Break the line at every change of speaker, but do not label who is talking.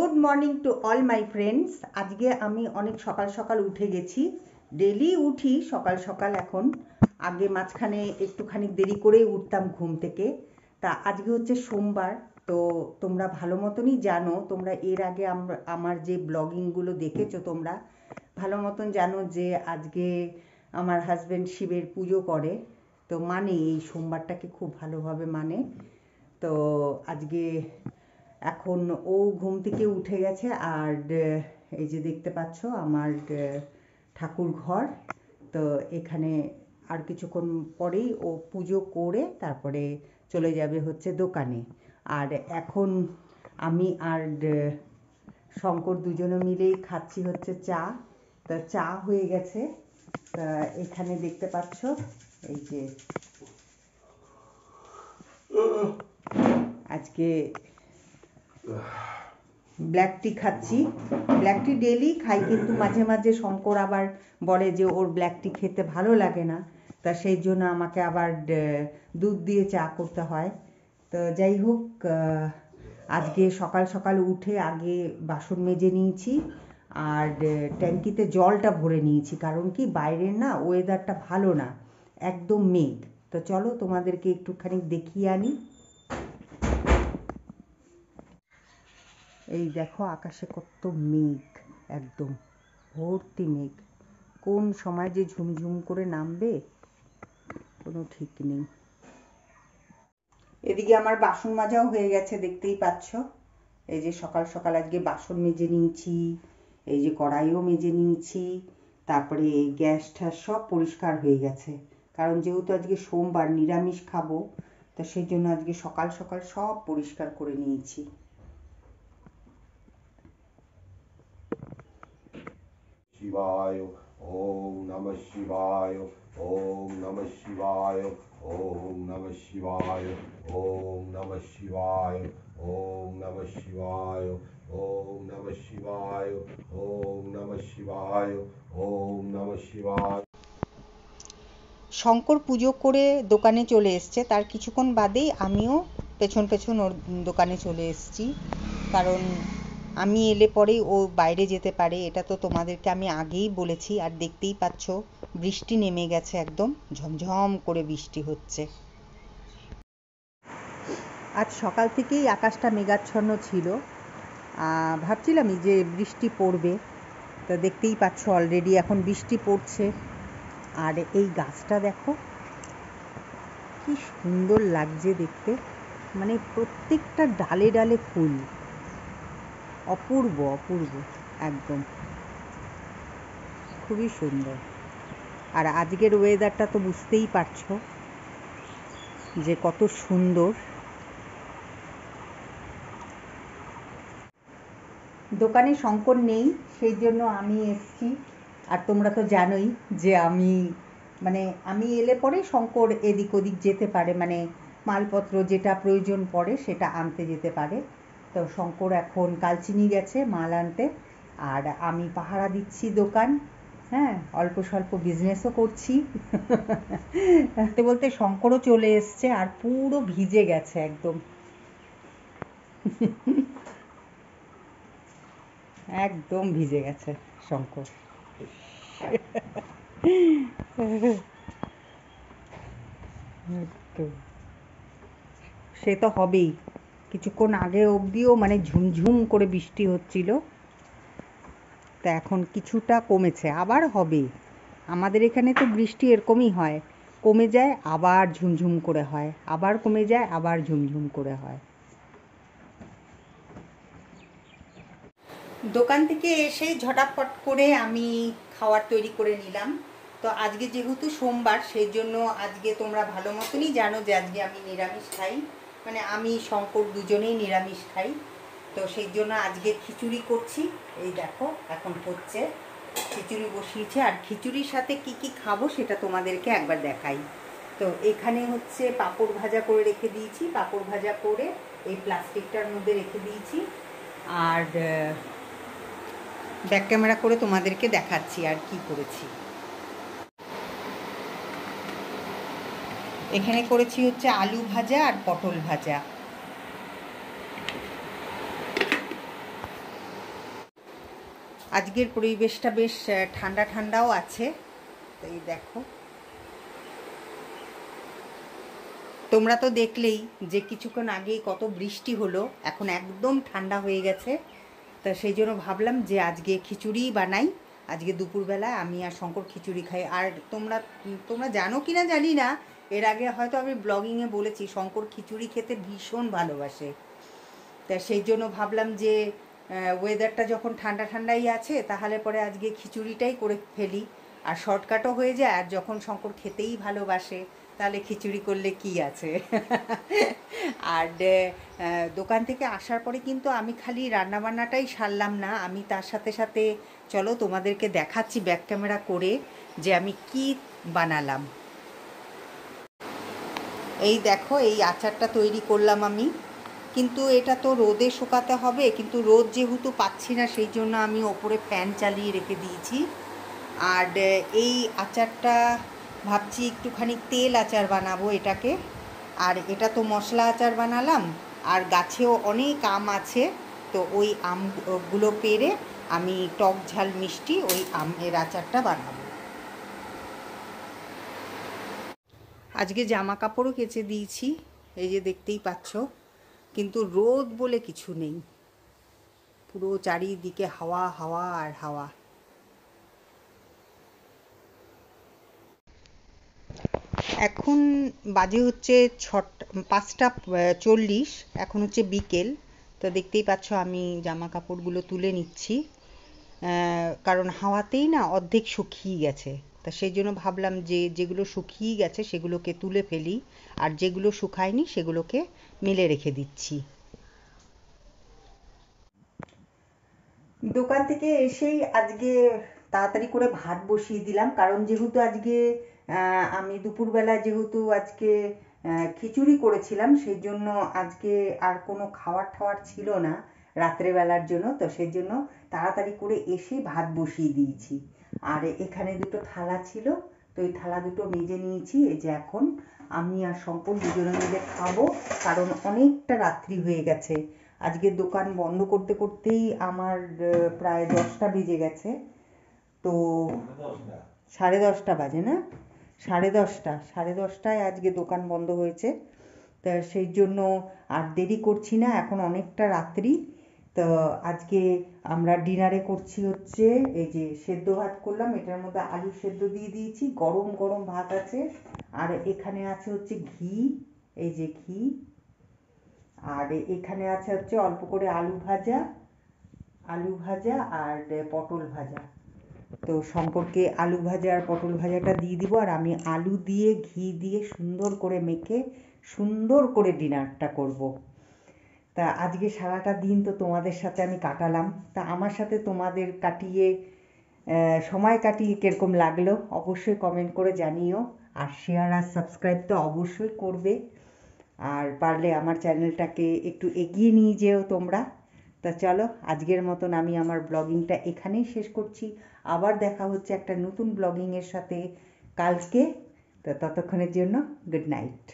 Good morning to all my friends. আজকে আমি অনেক সকাল সকাল উঠে গেছি। ডেলি উঠি সকাল সকাল এখন, আগে মাঝখানে একটুখানি দেরি করেই উঠতাম ঘুম থেকে। তা আজকে হচ্ছে সোমবার, তো তোমরা ভালো মতনই জানো, তোমরা এর আগে আমার যে ব্লগিংগুলো দেখেছো তোমরা ভালো মতন জানো যে আজকে আমার হাজব্যান্ড শিবের পুজো করে, তো মানে এই সোমবারটাকে খুব ভালোভাবে মানে। তো আজকে এখন ও ঘুম থেকে উঠে গেছে, আর এই যে দেখতে পাচ্ছ আমার ঠাকুর ঘর। তো এখানে আর কিছুক্ষণ পরেই ও পুজো করে তারপরে চলে যাবে হচ্ছে দোকানে। আর এখন আমি আর শঙ্কর দুজনে মিলেই খাচ্ছি হচ্ছে চা। তা চা হয়ে গেছে। তা এখানে দেখতে পাচ্ছ এই যে আজকে ব্ল্যাক টি খাচ্ছি। ব্ল্যাক টি ডেলি খাই, কিন্তু মাঝে মাঝে শঙ্কর আবার বলে যে ওর ব্ল্যাক টি খেতে ভালো লাগে না, তা সেই জন্য আমাকে আবার দুধ দিয়ে চা করতে হয়। তো যাই হোক, আজকে সকাল সকাল উঠে আগে বাসন মেজে নিয়েছি আর ট্যাঙ্কিতে জলটা ভরে নিয়েছি, কারণ কি বাইরের না ওয়েদারটা ভালো না, একদম মেঘ। তো চলো তোমাদেরকে একটুখানি দেখিয়ে আনি। এই দেখো আকাশে কত মেঘ, একদম ভর্তি মেঘ। কোন সময় যে ঝুমঝুম করে নামবে কোনো ঠিক নেই। এদিকে আমার বাসন মাজাও হয়ে গেছে, দেখতেই পাচ্ছ। এই যে সকাল সকাল আজকে বাসন মেজে নিয়েছি, এই যে কড়াইও মেজে নিয়েছি, তারপরে এই গ্যাস ট্যাস সব পরিষ্কার হয়ে গেছে, কারণ যেহেতু আজকে সোমবার নিরামিষ খাবো, তো সেই জন্য আজকে সকাল সকাল সব পরিষ্কার করে নিয়েছি।
शिवाय ओम नमः शिवाय ओम नमः शिवाय ओम नमः शिवाय ओम नमः शिवाय ओम नमः शिवाय ओम नमः शिवाय ओम नमः शिवाय ओम नमः शिवाय।
শঙ্কর পুজো করে দোকানে চলে এসছে, তার কিছুক্ষণ বাদেই আমিও পেছন পেছন ওর দোকানে চলে এসেছি, কারণ আমি এলে পরেই ও বাইরে যেতে পারে, এটা তো তোমাদেরকে আমি আগেই বলেছি। আর দেখতেই পাচ্ছ বৃষ্টি নেমে গেছে, একদম ঝমঝম করে বৃষ্টি হচ্ছে। আজ সকাল থেকেই আকাশটা মেঘাচ্ছন্ন ছিল, ভাবছিলামই যে বৃষ্টি পড়বে, তো দেখতেই পাচ্ছ অলরেডি এখন বৃষ্টি পড়ছে। আর এই গাছটা দেখো কি সুন্দর লাগছে দেখতে, মানে প্রত্যেকটা ডালে ডালে ফুল, অপূর্ব অপূর্ব একদম, খুবই সুন্দর। আর আজকের ওয়েদারটা তো বুঝতেই পারছো যে কত সুন্দর। দোকানে শঙ্কর নেই, সেই জন্য আমি এসছি। আর তোমরা তো জানোই যে আমি এলে পরে শঙ্কর এদিক ওদিক যেতে পারে, মানে মালপত্র যেটা প্রয়োজন পড়ে সেটা আনতে যেতে পারে। তো শঙ্কর এখন কালচিনি গেছে মাল আনতে, আর আমি পাহারা দিচ্ছি দোকান। হ্যাঁ, অল্প স্বল্প বিজনেসও করছি। বলতে বলতে শঙ্করও চলে এসছে, আর পুরো ভিজে গেছে একদম। একদম ভিজে গেছে শঙ্কর। সে তো হবেই, কিছুক্ষণ আগে অবধিও মানে ঝুমঝুম করে বৃষ্টি হচ্ছিল, তা এখন কিছুটা কমেছে, আবার হবে। আমাদের এখানে তো বৃষ্টি এরকমই হয়, কমে যায় আবার ঝুমঝুম করে হয়, আবার কমে যায় আবার ঝুমঝুম করে হয়। দোকান থেকে এসে ঝটাফট করে আমি খাবার তৈরি করে নিলাম। তো আজকে যেহেতু সোমবার, সেই জন্য আজকে তোমরা ভালো মতনই জানো যে আজকে আমি নিরামিষ খাই, মানে আমি শঙ্কর দুজনেই নিরামিষ খাই। তো সেই জন্য আজকে খিচুড়ি করছি। এই দেখো এখন হচ্ছে, খিচুড়ি বসিয়েছে, আর খিচুড়ির সাথে কি কি খাবো সেটা তোমাদেরকে একবার দেখাই। তো এখানে হচ্ছে পাঁপড় ভাজা করে রেখে দিয়েছি, পাঁপড় ভাজা করে এই প্লাস্টিকটার মধ্যে রেখে দিয়েছি। আর ব্যাক ক্যামেরা করে তোমাদেরকে দেখাচ্ছি আর কি করেছি। এখানে করেছি হচ্ছে আলু ভাজা আর পটল ভাজা। আজকের পরিবেশটা বেশ ঠান্ডা ঠান্ডাও আছে। তো এই দেখো, তোমরা তো দেখলেই যে কিছুক্ষণ আগেই কত বৃষ্টি হলো, এখন একদম ঠান্ডা হয়ে গেছে। তা সেই জন্য ভাবলাম যে আজকে খিচুড়ি বানাই। আজকে দুপুরবেলা আমি আর শঙ্কর খিচুড়ি খাই। আর তোমরা তোমরা জানো কি না জানি না, এর আগে হয়তো আমি ব্লগিংয়ে বলেছি শঙ্কর খিচুড়ি খেতে ভীষণ ভালোবাসে। তা সেই জন্য ভাবলাম যে ওয়েদারটা যখন ঠান্ডা ঠান্ডাই আছে, তাহলে পরে আজকে খিচুড়িটাই করে ফেলি, আর শর্টকাটও হয়ে যায়। আর যখন শঙ্কর খেতেই ভালোবাসে, তাহলে খিচুড়ি করলে কি আছে। আর দোকান থেকে আসার পরে কিন্তু আমি খালি রান্নাবান্নাটাই সারলাম না, আমি তার সাথে সাথে চলো তোমাদেরকে দেখাচ্ছি ব্যাক ক্যামেরা করে যে আমি কি বানালাম। এই দেখো, এই আচারটা তৈরি করলাম আমি, কিন্তু এটা তো রোদে শুকাতে হবে, কিন্তু রোদ যেহেতু পাচ্ছি না সেই জন্য আমি ওপরে ফ্যান চালিয়ে রেখে দিয়েছি। আর এই আচারটা ভাবছি একটুখানি তেল আচার বানাবো এটাকে। আর এটা তো মশলা আচার বানালাম, আর গাছেও অনেক আম আছে, তো ওই আমগুলো পেড়ে আমি টক ঝাল মিষ্টি ওই আমের আচারটা বানাবো। আজকে জামা কাপড়ও কেচে দিয়েছি, এই যে দেখতেই পাচ্ছ, কিন্তু রোদ বলে কিছু নেই, পুরো চারিদিকে হাওয়া হাওয়া আর হাওয়া। এখন বাজে হচ্ছে 5:40, এখন হচ্ছে বিকেল। তো দেখতেই পাচ্ছ আমি জামা কাপড়গুলো তুলে নিচ্ছি, কারণ হাওয়াতেই না অর্ধেক শুকিয়ে গেছে। তা সেই জন্য ভাবলাম যে যেগুলো শুকিয়ে গেছে সেগুলোকে তুলে ফেলি, আর যেগুলো শুকায়নি সেগুলোকে মেলে রেখে দিচ্ছি। দোকান থেকে এসেই আজকে তাড়াতাড়ি করে ভাত বসিয়ে দিলাম, কারণ যেহেতু আজকে আমি দুপুরবেলা যেহেতু আজকে খিচুড়ি করেছিলাম, সেই জন্য আজকে আর কোনো খাবার টাবার ছিল না রাত্রেবেলার জন্য। তো সেই জন্য তাড়াতাড়ি করে এসে ভাত বসিয়ে দিয়েছি। আর এখানে দুটো থালা ছিল, তো এই থালা দুটো মেজে নিয়েছি। এই যে এখন আমি আর শঙ্কর দুজনে মিলে খাবো, কারণ অনেকটা রাত্রি হয়ে গেছে। আজকে দোকান বন্ধ করতে করতেই আমার প্রায় 10টা বেজে গেছে। তো 10:30 বাজে না, 10:30টায় আজকে দোকান বন্ধ হয়েছে। তা সেই জন্য আর দেরি করছি না, এখন অনেকটা রাত্রি। তো আজকে আমরা ডিনারে করছি হচ্ছে এই যে সেদ্ধ ভাত করলাম, এটার মধ্যে আলু সেদ্ধ দিয়ে দিয়েছি, গরম গরম ভাত আছে। আর এখানে আছে হচ্ছে ঘি, এই যে ঘি। আর এখানে আছে হচ্ছে অল্প করে আলু ভাজা আর পটল ভাজা। তো শঙ্করকে আলু ভাজা আর পটল ভাজাটা দিয়ে দিব, আর আমি আলু দিয়ে ঘি দিয়ে সুন্দর করে মেখে সুন্দর করে ডিনারটা করব। তা আজকে সারাটা দিন তো তোমাদের সাথে আমি কাটালাম, তা আমার সাথে তোমাদের সময় কাটিয়ে কীরকম লাগলো অবশ্যই কমেন্ট করে জানিও। আর শেয়ার আর সাবস্ক্রাইব তো অবশ্যই করবে, আর পারলে আমার চ্যানেলটাকে একটু এগিয়ে নিয়ে যেও তোমরা। তা চলো, আজকের মতন আমি আমার ব্লগিংটা এখানেই শেষ করছি। আবার দেখা হচ্ছে একটা নতুন ব্লগিংয়ের সাথে কালকে। তো ততক্ষণের জন্য গুড নাইট।